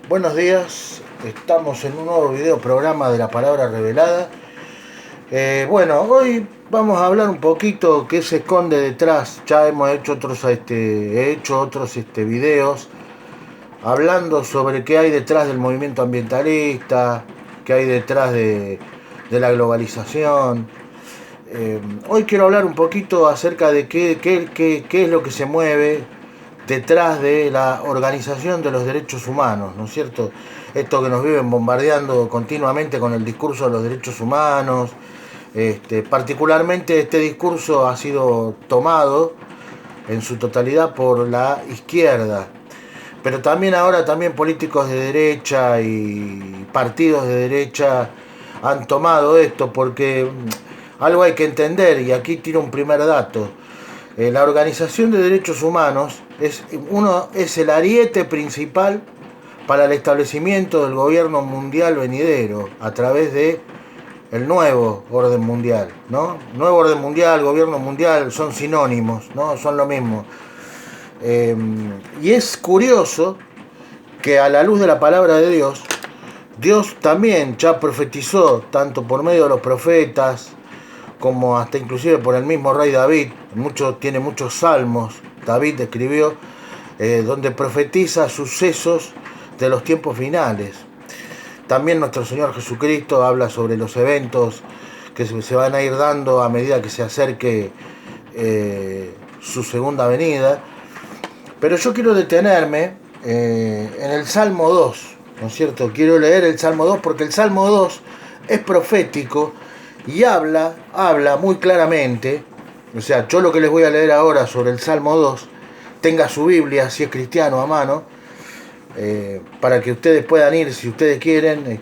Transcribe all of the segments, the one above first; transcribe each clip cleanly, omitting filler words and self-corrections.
Buenos días, estamos en un nuevo video programa de la palabra revelada. Hoy vamos a hablar un poquito qué se esconde detrás. Ya hemos hecho otros videos hablando sobre qué hay detrás del movimiento ambientalista, qué hay detrás de la globalización. Hoy quiero hablar un poquito acerca de qué es lo que se mueve detrás de la organización de los derechos humanos, ¿no es cierto? Esto que nos viven bombardeando continuamente con el discurso de los derechos humanos. Particularmente este discurso ha sido tomado en su totalidad por la izquierda, pero también ahora también políticos de derecha y partidos de derecha han tomado esto porque algo hay que entender, y aquí tiro un primer dato. La Organización de Derechos Humanos es el ariete principal para el establecimiento del gobierno mundial venidero a través de el nuevo orden mundial, ¿no? Nuevo orden mundial, gobierno mundial son sinónimos, ¿no? Son lo mismo. Y es curioso que a la luz de la palabra de Dios, Dios también ya profetizó, tanto por medio de los profetas, como hasta inclusive por el mismo rey David. Tiene muchos salmos, David escribió, donde profetiza sucesos de los tiempos finales. También nuestro Señor Jesucristo habla sobre los eventos que se van a ir dando a medida que se acerque su segunda venida. Pero yo quiero detenerme en el Salmo 2, ¿no es cierto? Quiero leer el Salmo 2 porque el Salmo 2 es profético y habla muy claramente. O sea, yo lo que les voy a leer ahora sobre el Salmo 2, tenga su Biblia, si es cristiano, a mano, para que ustedes puedan ir, si ustedes quieren,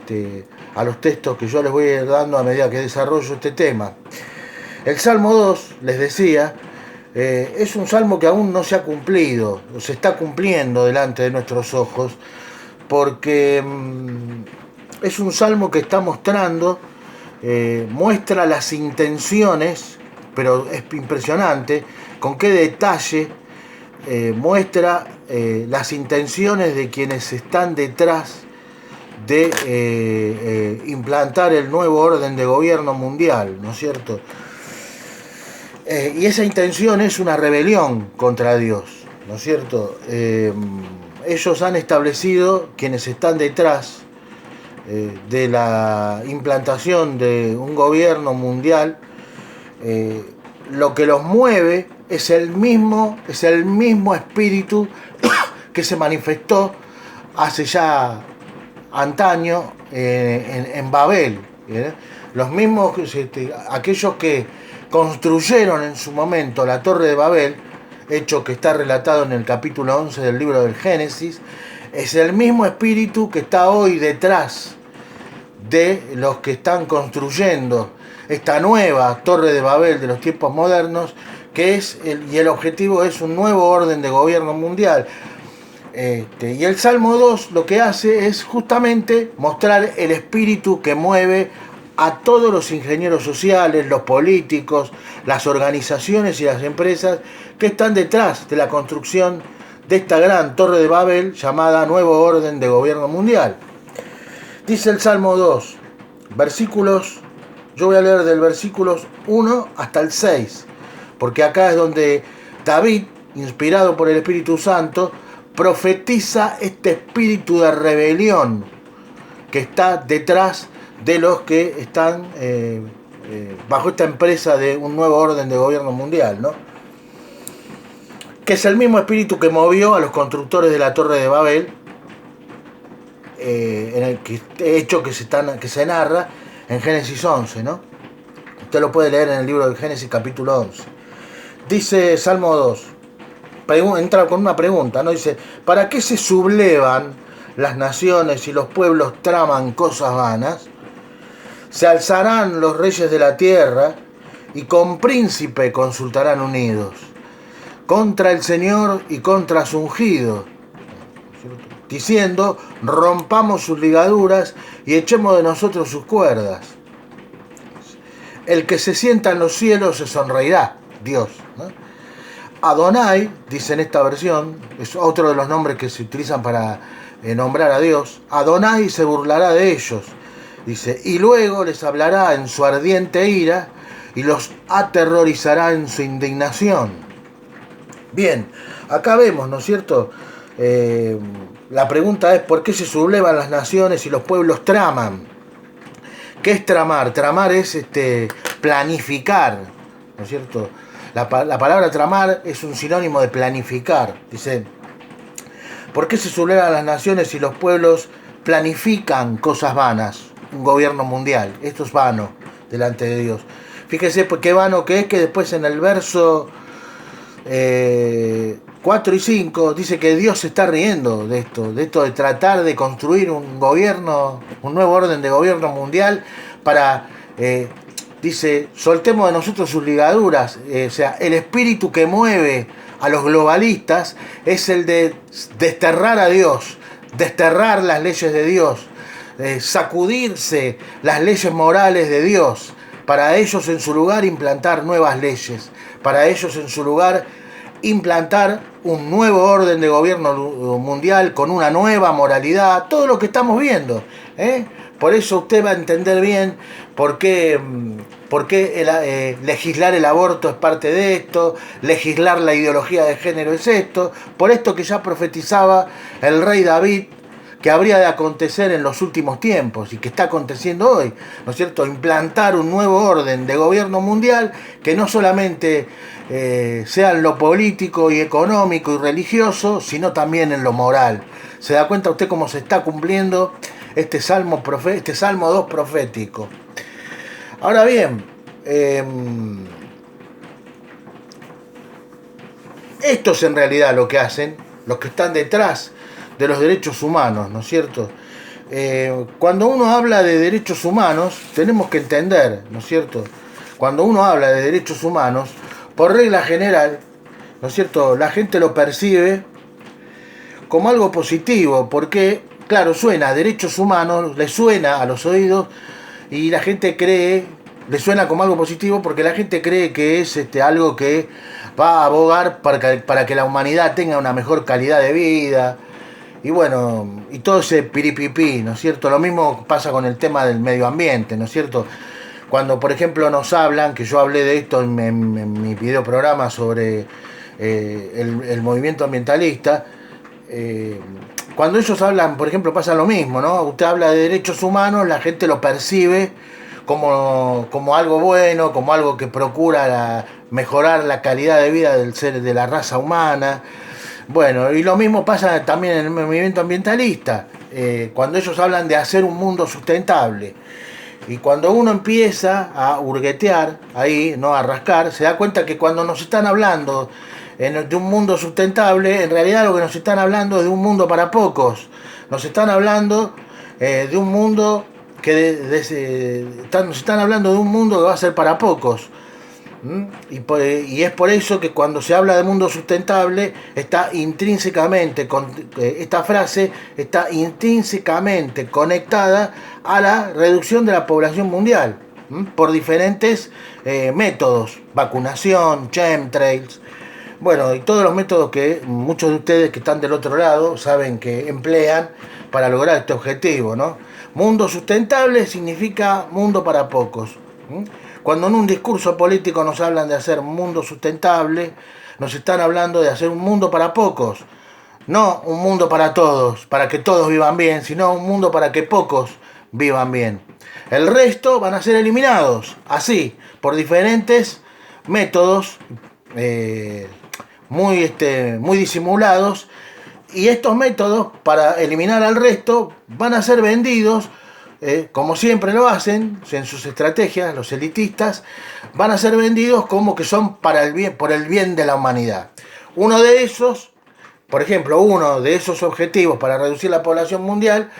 a los textos que yo les voy a ir dando a medida que desarrollo este tema. El Salmo 2, les decía, es un salmo que aún no se ha cumplido, se está cumpliendo delante de nuestros ojos, porque es un salmo que está mostrando, muestra las intenciones, pero es impresionante con qué detalle muestra las intenciones de quienes están detrás de implantar el nuevo orden de gobierno mundial, ¿no es cierto? Y esa intención es una rebelión contra Dios, ¿no es cierto? Ellos han establecido, quienes están detrás de la implantación de un gobierno mundial, lo que los mueve es el mismo espíritu que se manifestó hace ya antaño en Babel. Los mismos, aquellos que construyeron en su momento la Torre de Babel, hecho que está relatado en el capítulo 11 del libro del Génesis, es el mismo espíritu que está hoy detrás de los que están construyendo esta nueva Torre de Babel de los tiempos modernos, y el objetivo es un nuevo orden de gobierno mundial. Y el Salmo 2 lo que hace es justamente mostrar el espíritu que mueve a todos los ingenieros sociales, los políticos, las organizaciones y las empresas que están detrás de la construcción de esta gran Torre de Babel llamada Nuevo Orden de Gobierno Mundial. Dice el Salmo 2, yo voy a leer del versículos 1 hasta el 6, porque acá es donde David, inspirado por el Espíritu Santo, profetiza este espíritu de rebelión que está detrás de los que están bajo esta empresa de un nuevo orden de gobierno mundial, ¿no? Que es el mismo espíritu que movió a los constructores de la Torre de Babel, en el hecho que se narra en Génesis 11, ¿no? Usted lo puede leer en el libro de Génesis capítulo 11. Dice Salmo 2, entra con una pregunta, ¿no? Dice, ¿para qué se sublevan las naciones y los pueblos traman cosas vanas? Se alzarán los reyes de la tierra y con príncipe consultarán unidos contra el Señor y contra su ungido, diciendo, rompamos sus ligaduras y echemos de nosotros sus cuerdas. El que se sienta en los cielos se sonreirá, Dios, ¿no? Adonai, dice en esta versión, es otro de los nombres que se utilizan para nombrar a Dios, Adonai se burlará de ellos, dice, y luego les hablará en su ardiente ira y los aterrorizará en su indignación. Bien, acá vemos, ¿no es cierto? La pregunta es ¿por qué se sublevan las naciones y los pueblos traman? ¿Qué es tramar? Tramar es planificar, ¿no es cierto? La palabra tramar es un sinónimo de planificar. Dice, ¿por qué se sublevan las naciones y los pueblos planifican cosas vanas? Un gobierno mundial. Esto es vano delante de Dios. Fíjese qué vano que es que después en el verso 4 y 5 dice que Dios se está riendo de esto de tratar de construir un gobierno, un nuevo orden de gobierno mundial para... dice, soltemos de nosotros sus ligaduras. O sea, el espíritu que mueve a los globalistas es el de desterrar a Dios, desterrar las leyes de Dios, sacudirse las leyes morales de Dios, para ellos en su lugar implantar nuevas leyes, para ellos en su lugar implantar un nuevo orden de gobierno mundial con una nueva moralidad, todo lo que estamos viendo, ¿eh? Por eso usted va a entender bien por qué legislar el aborto es parte de esto, legislar la ideología de género es esto, por esto que ya profetizaba el rey David que habría de acontecer en los últimos tiempos y que está aconteciendo hoy, ¿no es cierto? Implantar un nuevo orden de gobierno mundial que no solamente sea en lo político y económico y religioso, sino también en lo moral. ¿Se da cuenta usted cómo se está cumpliendo este Salmo 2 profético? Ahora bien, esto es en realidad lo que hacen los que están detrás de los derechos humanos, ¿no es cierto? Cuando uno habla de derechos humanos, tenemos que entender, ¿no es cierto? Cuando uno habla de derechos humanos, por regla general, ¿no es cierto? La gente lo percibe como algo positivo, porque, claro, suena derechos humanos, le suena a los oídos y la gente cree, le suena como algo positivo porque la gente cree que es algo que va a abogar para que la humanidad tenga una mejor calidad de vida. Y bueno, y todo ese piripipí, ¿no es cierto? Lo mismo pasa con el tema del medio ambiente, ¿no es cierto? Cuando, por ejemplo, nos hablan, que yo hablé de esto en mi video programa sobre el movimiento ambientalista, cuando ellos hablan, por ejemplo, pasa lo mismo, ¿no? Usted habla de derechos humanos, la gente lo percibe como algo bueno, como algo que procura mejorar la calidad de vida del ser, de la raza humana. Bueno, y lo mismo pasa también en el movimiento ambientalista, cuando ellos hablan de hacer un mundo sustentable. Y cuando uno empieza a hurguetear ahí, no a rascar, se da cuenta que cuando nos están hablando de un mundo sustentable, en realidad lo que nos están hablando es de un mundo para pocos. Nos están hablando de un mundo nos están hablando de un mundo que va a ser para pocos. Y es por eso que cuando se habla de mundo sustentable está intrínsecamente, esta frase está intrínsecamente conectada a la reducción de la población mundial, por diferentes métodos, vacunación, chemtrails, bueno, y todos los métodos que muchos de ustedes que están del otro lado saben que emplean para lograr este objetivo, ¿no? Mundo sustentable significa mundo para pocos. Cuando en un discurso político nos hablan de hacer un mundo sustentable, nos están hablando de hacer un mundo para pocos. No un mundo para todos, para que todos vivan bien, sino un mundo para que pocos vivan bien. El resto van a ser eliminados, así, por diferentes métodos muy disimulados. Y estos métodos, para eliminar al resto, van a ser vendidos, como siempre lo hacen en sus estrategias, los elitistas, van a ser vendidos como que son para el bien, por el bien de la humanidad. Uno de esos, por ejemplo, uno de esos objetivos para reducir la población mundial,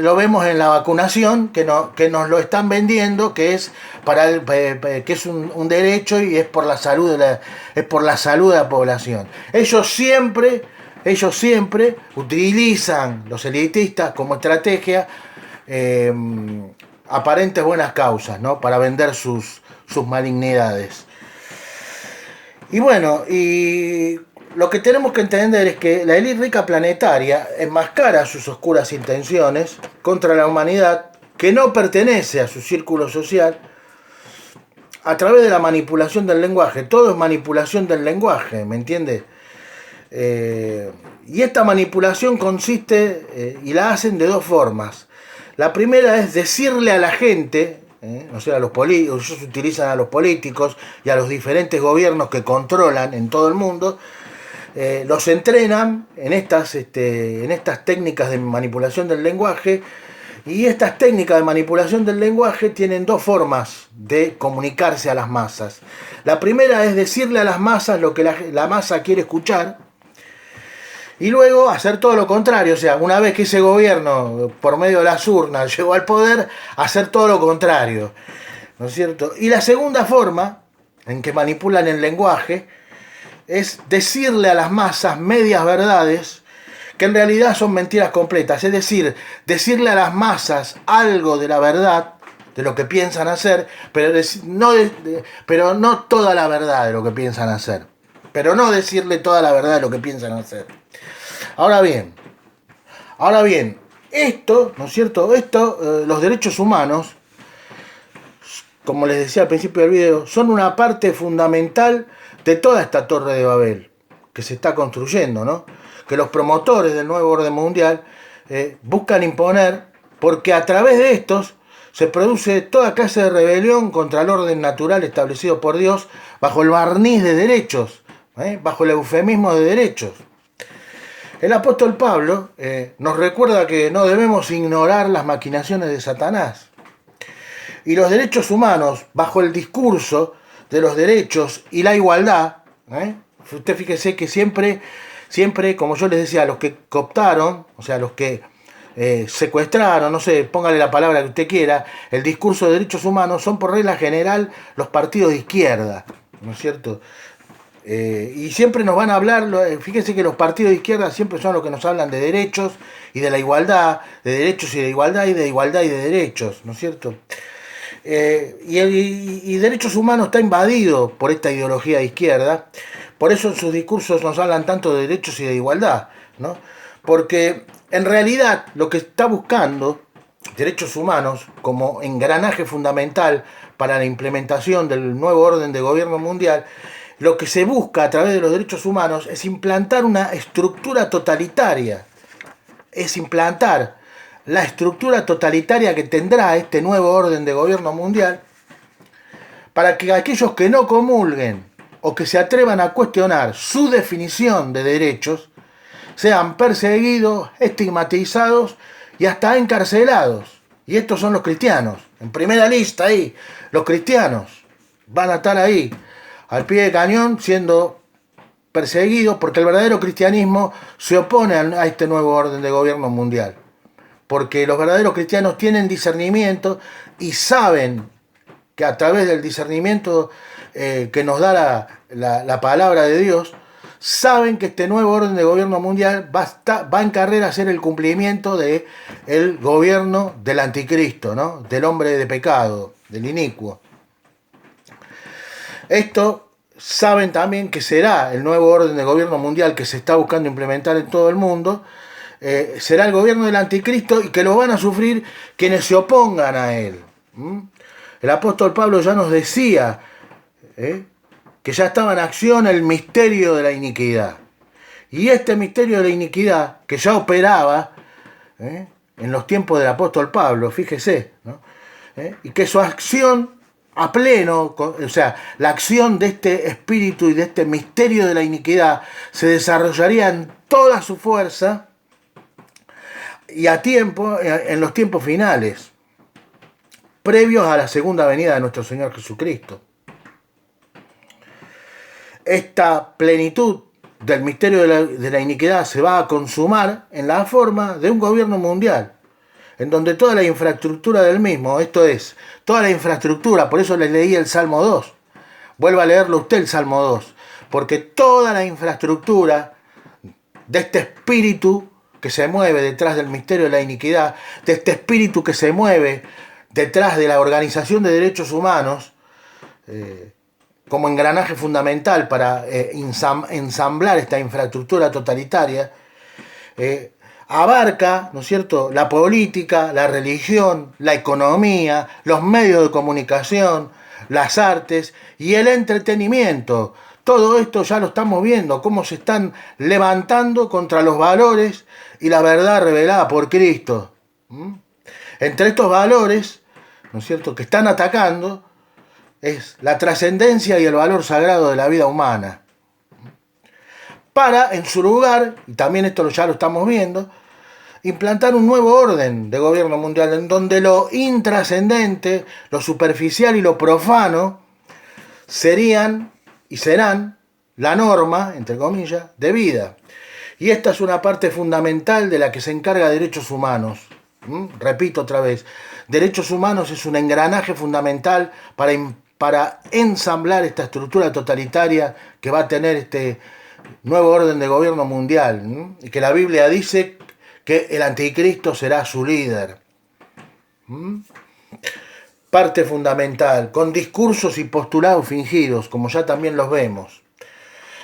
lo vemos en la vacunación, que nos lo están vendiendo, que es que es un derecho y es por la salud de la población. Ellos siempre utilizan, los elitistas, como estrategia aparentes buenas causas, ¿no? Para vender sus malignidades. Y bueno, y lo que tenemos que entender es que la élite rica planetaria enmascara sus oscuras intenciones contra la humanidad que no pertenece a su círculo social a través de la manipulación del lenguaje. Todo es manipulación del lenguaje, ¿me entiende? Y esta manipulación consiste, y la hacen de dos formas. La primera es decirle a la gente, o sea, a los políticos, ellos utilizan a los políticos y a los diferentes gobiernos que controlan en todo el mundo, los entrenan en estas técnicas de manipulación del lenguaje. Y estas técnicas de manipulación del lenguaje tienen dos formas de comunicarse a las masas. La primera es decirle a las masas lo que la masa quiere escuchar, y luego hacer todo lo contrario. O sea, una vez que ese gobierno, por medio de las urnas, llegó al poder, hacer todo lo contrario, ¿no es cierto? Y la segunda forma en que manipulan el lenguaje es decirle a las masas medias verdades que en realidad son mentiras completas. Es decir, decirle a las masas algo de la verdad, de lo que piensan hacer, pero no toda la verdad de lo que piensan hacer. Pero no decirle toda la verdad de lo que piensan hacer. Ahora bien, esto, ¿no es cierto? Los derechos humanos, como les decía al principio del video, son una parte fundamental de toda esta torre de Babel que se está construyendo, ¿no? Que los promotores del nuevo orden mundial buscan imponer, porque a través de estos se produce toda clase de rebelión contra el orden natural establecido por Dios bajo el barniz de derechos, bajo el eufemismo de derechos. El apóstol Pablo nos recuerda que no debemos ignorar las maquinaciones de Satanás. Y los derechos humanos, bajo el discurso de los derechos y la igualdad, usted fíjese que siempre, como yo les decía, los que cooptaron, o sea, los que secuestraron, no sé, póngale la palabra que usted quiera, el discurso de derechos humanos son por regla general los partidos de izquierda, ¿no es cierto? Y siempre nos van a hablar, fíjense que los partidos de izquierda siempre son los que nos hablan de derechos y de la igualdad, de derechos y de igualdad y de igualdad y de derechos, ¿no es cierto? Y derechos humanos está invadido por esta ideología de izquierda, por eso en sus discursos nos hablan tanto de derechos y de igualdad, ¿no? Porque en realidad lo que está buscando derechos humanos como engranaje fundamental para la implementación del nuevo orden de gobierno mundial, lo que se busca a través de los derechos humanos es implantar una estructura totalitaria, es implantar la estructura totalitaria que tendrá este nuevo orden de gobierno mundial para que aquellos que no comulguen o que se atrevan a cuestionar su definición de derechos sean perseguidos, estigmatizados y hasta encarcelados. Y estos son los cristianos, en primera lista ahí, los cristianos van a estar ahí al pie de cañón siendo perseguidos porque el verdadero cristianismo se opone a este nuevo orden de gobierno mundial. Porque los verdaderos cristianos tienen discernimiento y saben que a través del discernimiento que nos da la palabra de Dios, saben que este nuevo orden de gobierno mundial va en carrera a ser el cumplimiento del gobierno del anticristo, ¿no? Del hombre de pecado, del inicuo. Esto saben también que será el nuevo orden de gobierno mundial que se está buscando implementar en todo el mundo, será el gobierno del anticristo y que lo van a sufrir quienes se opongan a él. El apóstol Pablo ya nos decía que ya estaba en acción el misterio de la iniquidad. Y este misterio de la iniquidad, que ya operaba en los tiempos del apóstol Pablo, fíjese, ¿no? Y que su acción a pleno, o sea, la acción de este espíritu y de este misterio de la iniquidad se desarrollaría en toda su fuerza y a tiempo, en los tiempos finales, previos a la segunda venida de nuestro Señor Jesucristo. Esta plenitud del misterio de la iniquidad se va a consumar en la forma de un gobierno mundial, en donde toda la infraestructura del mismo, esto es, toda la infraestructura, por eso les leí el Salmo 2, vuelva a leerlo usted el Salmo 2, porque toda la infraestructura de este espíritu que se mueve detrás del misterio de la iniquidad, de este espíritu que se mueve detrás de la organización de derechos humanos, como engranaje fundamental para ensamblar esta infraestructura totalitaria, abarca, ¿no es cierto?, la política, la religión, la economía, los medios de comunicación, las artes y el entretenimiento. Todo esto ya lo estamos viendo, cómo se están levantando contra los valores y la verdad revelada por Cristo. Entre estos valores, ¿no es cierto?, que están atacando es la trascendencia y el valor sagrado de la vida humana. Para, en su lugar, y también esto ya lo estamos viendo, implantar un nuevo orden de gobierno mundial en donde lo intrascendente, lo superficial y lo profano serían y serán la norma, entre comillas, de vida. Y esta es una parte fundamental de la que se encarga Derechos Humanos. Repito otra vez, Derechos Humanos es un engranaje fundamental para ensamblar esta estructura totalitaria que va a tener este nuevo orden de gobierno mundial, y que la Biblia dice que el anticristo será su líder. Parte fundamental, con discursos y postulados fingidos, como ya también los vemos.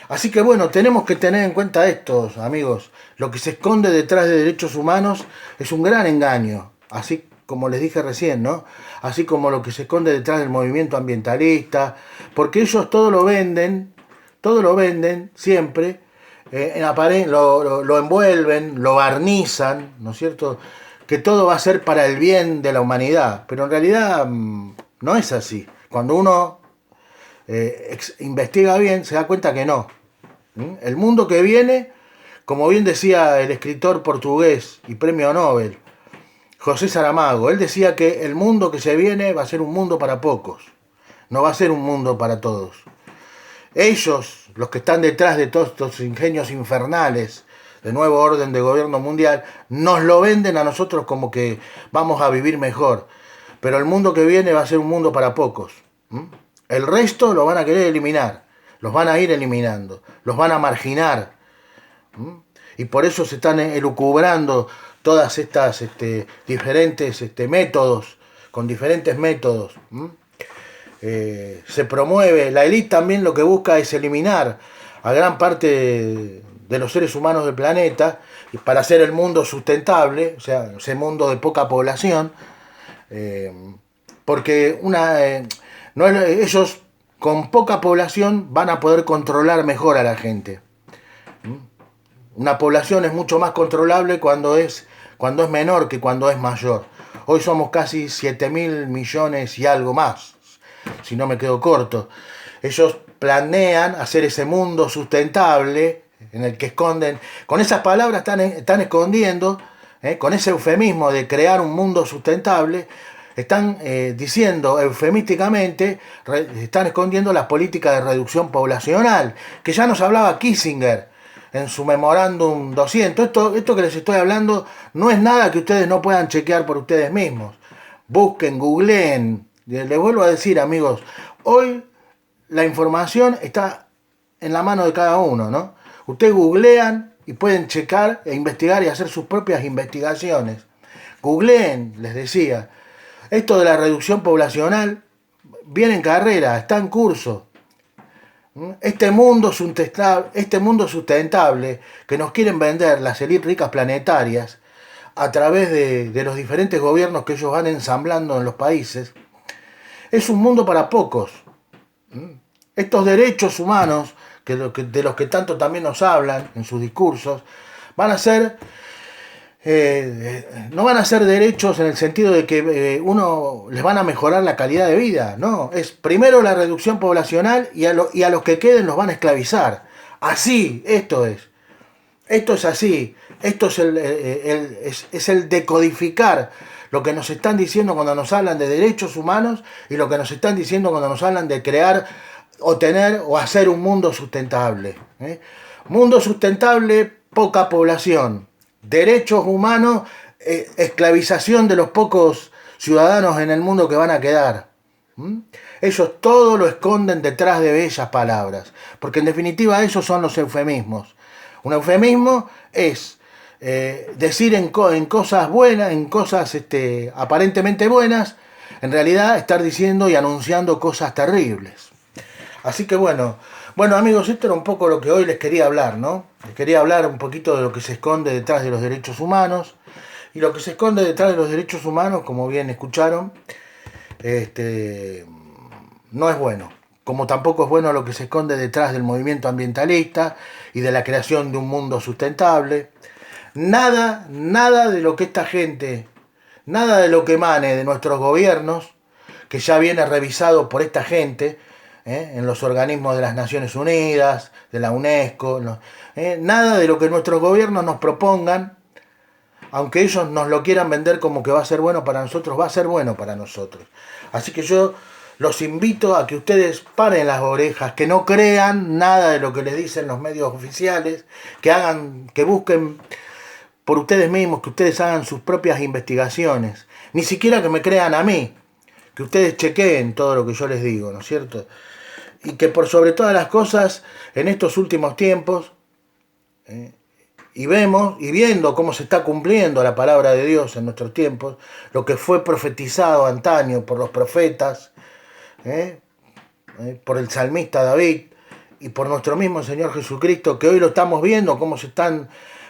Así que bueno, tenemos que tener en cuenta esto, amigos. Lo que se esconde detrás de derechos humanos es un gran engaño, así como les dije recién, ¿no? Así como lo que se esconde detrás del movimiento ambientalista, porque ellos todo lo venden siempre, lo envuelven, lo barnizan, ¿no es cierto?, que todo va a ser para el bien de la humanidad, pero en realidad no es así. Cuando uno investiga bien, se da cuenta que no. El mundo que viene, como bien decía el escritor portugués y premio Nobel, José Saramago, él decía que el mundo que se viene va a ser un mundo para pocos, no va a ser un mundo para todos. Ellos, los que están detrás de todos estos ingenios infernales de nuevo orden de gobierno mundial, nos lo venden a nosotros como que vamos a vivir mejor. Pero el mundo que viene va a ser un mundo para pocos. El resto lo van a querer eliminar, los van a ir eliminando, los van a marginar. Y por eso se están elucubrando todas estas diferentes métodos, con diferentes métodos. Se promueve, la élite también lo que busca es eliminar a gran parte de los seres humanos del planeta para hacer el mundo sustentable, o sea, ese mundo de poca población, porque ellos con poca población van a poder controlar mejor a la gente. Una población es mucho más controlable cuando es menor que cuando es mayor. Hoy somos casi 7.000 millones y algo más, si no me quedo corto. Ellos planean hacer ese mundo sustentable en el que esconden, con esas palabras están escondiendo, con ese eufemismo de crear un mundo sustentable, están diciendo eufemísticamente, están escondiendo las políticas de reducción poblacional, que ya nos hablaba Kissinger en su memorándum 200. Esto que les estoy hablando no es nada que ustedes no puedan chequear por ustedes mismos. Busquen, googleen. Les vuelvo a decir, amigos, hoy la información está en la mano de cada uno, ¿no? Ustedes googlean y pueden checar e investigar y hacer sus propias investigaciones. Googleen, les decía. Esto de la reducción poblacional viene en carrera, está en curso. Este mundo sustentable que nos quieren vender las élites ricas planetarias a través de los diferentes gobiernos que ellos van ensamblando en los países, es un mundo para pocos. Estos derechos humanos, de los que tanto también nos hablan en sus discursos, van a ser no van a ser derechos en el sentido de que uno les van a mejorar la calidad de vida, no, es primero la reducción poblacional y a los que queden los van a esclavizar. Así, esto es así, esto es el decodificar lo que nos están diciendo cuando nos hablan de derechos humanos y lo que nos están diciendo cuando nos hablan de crear o tener o hacer un mundo sustentable. Mundo sustentable, poca población. Derechos humanos, esclavización de los pocos ciudadanos en el mundo que van a quedar. Ellos todo lo esconden detrás de bellas palabras, porque en definitiva esos son los eufemismos. Un eufemismo es decir en cosas buenas, en cosas aparentemente buenas, en realidad estar diciendo y anunciando cosas terribles. Así que bueno amigos, esto era un poco lo que hoy les quería hablar, ¿no? Les quería hablar un poquito de lo que se esconde detrás de los derechos humanos. Y lo que se esconde detrás de los derechos humanos, como bien escucharon, este, no es bueno. Como tampoco es bueno lo que se esconde detrás del movimiento ambientalista y de la creación de un mundo sustentable. Nada de lo que esta gente, nada de lo que emane de nuestros gobiernos, que ya viene revisado por esta gente, en los organismos de las Naciones Unidas, de la UNESCO, no, nada de lo que nuestros gobiernos nos propongan, aunque ellos nos lo quieran vender como que va a ser bueno para nosotros, va a ser bueno para nosotros. Así que yo los invito a que ustedes paren las orejas, que no crean nada de lo que les dicen los medios oficiales, que busquen por ustedes mismos, que ustedes hagan sus propias investigaciones. Ni siquiera que me crean a mí, que ustedes chequeen todo lo que yo les digo, ¿no es cierto? Y que por sobre todas las cosas, en estos últimos tiempos, y vemos y viendo cómo se está cumpliendo la palabra de Dios en nuestros tiempos, lo que fue profetizado antaño por los profetas, ¿eh? Por el salmista David y por nuestro mismo Señor Jesucristo, que hoy lo estamos viendo cómo se están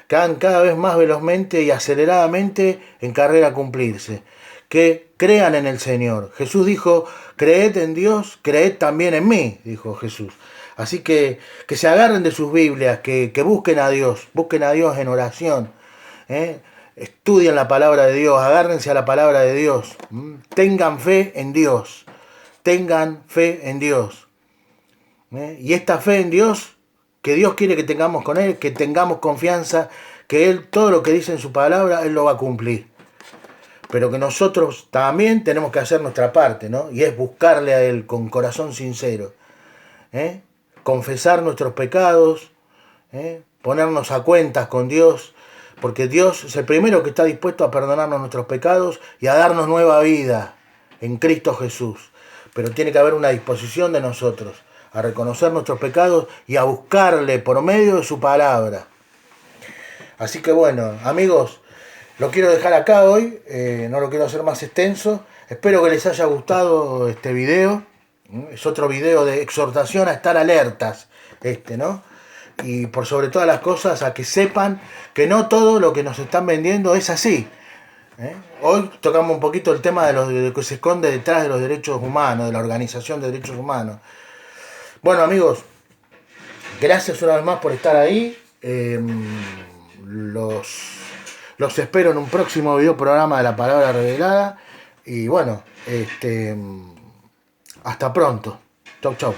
cada vez más velozmente y aceleradamente en carrera a cumplirse. Que crean en el Señor. Jesús dijo, creed en Dios, creed también en mí, dijo Jesús. Así que se agarren de sus Biblias, que busquen a Dios en oración. ¿Eh? Estudien la palabra de Dios, agárrense a la palabra de Dios. Tengan fe en Dios. Tengan fe en Dios. Y esta fe en Dios, que Dios quiere que tengamos con Él, que tengamos confianza, que Él, todo lo que dice en su palabra, Él lo va a cumplir. Pero que nosotros también tenemos que hacer nuestra parte, ¿no? Y es buscarle a Él con corazón sincero. Confesar nuestros pecados, ponernos a cuentas con Dios, porque Dios es el primero que está dispuesto a perdonarnos nuestros pecados y a darnos nueva vida en Cristo Jesús. Pero tiene que haber una disposición de nosotros a reconocer nuestros pecados y a buscarle por medio de su palabra. Así que amigos, lo quiero dejar acá hoy, no lo quiero hacer más extenso. Espero que les haya gustado este video. Es otro video de exhortación a estar alertas, ¿no? Y por sobre todas las cosas a que sepan que no todo lo que nos están vendiendo es así. Hoy tocamos un poquito el tema de lo que se esconde detrás de los derechos humanos, de la Organización de Derechos Humanos. Bueno amigos, gracias una vez más por estar ahí. Los espero en un próximo video programa de La Palabra Revelada. Y hasta pronto. Chau, chau.